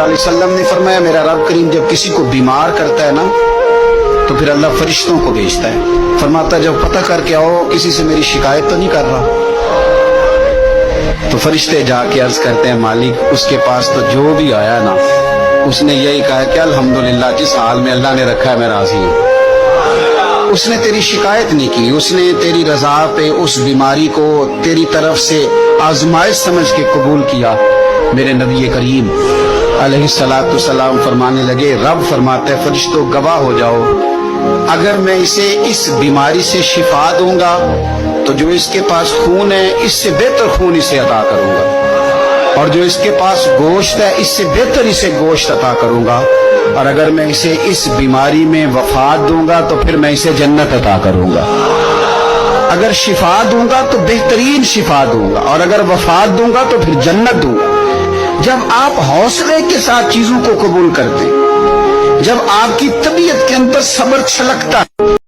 सल्लल्लाहु अलैहि वसल्लम ने फरमाया मेरा रब करीम जब किसी को बीमार करता है ना तो फिर अल्लाह फरिश्तों को भेजता है, फरमाता है जब पता करके आओ किसी से मेरी शिकायत तो नहीं कर रहा। तो फरिश्ते जाके अर्ज करते हैं मालिक उसके पास तो जो भी आया ना उसने यही कहा कि अल्हम्दुलिल्लाह जिस हाल में अल्लाह ने रखा है मैं राजी हूँ। उसने तेरी शिकायत नहीं की, उसने तेरी रजा पे उस बीमारी को तेरी तरफ से आजमाइश समझ के कबूल किया। मेरे नबी करीम अलैहिस्सलातु सलाम फरमाने लगे, रब फरमाते हैं फरिश्तों गवाह हो जाओ, अगर मैं इसे इस बीमारी से शिफा दूंगा तो जो इसके पास खून है इससे बेहतर खून इसे अता करूंगा, और जो इसके पास गोश्त है इससे बेहतर इसे गोश्त अता करूंगा, और अगर मैं इसे इस बीमारी में वफात दूंगा तो फिर मैं इसे जन्नत अता करूंगा। अगर शिफा दूंगा तो बेहतरीन शिफा दूंगा, और अगर वफात दूंगा तो फिर जन्नत दूंगा। जब आप हौसले के साथ चीजों को कबूल करते हैं, जब आपकी तबीयत के अंदर सब्र छलकता है,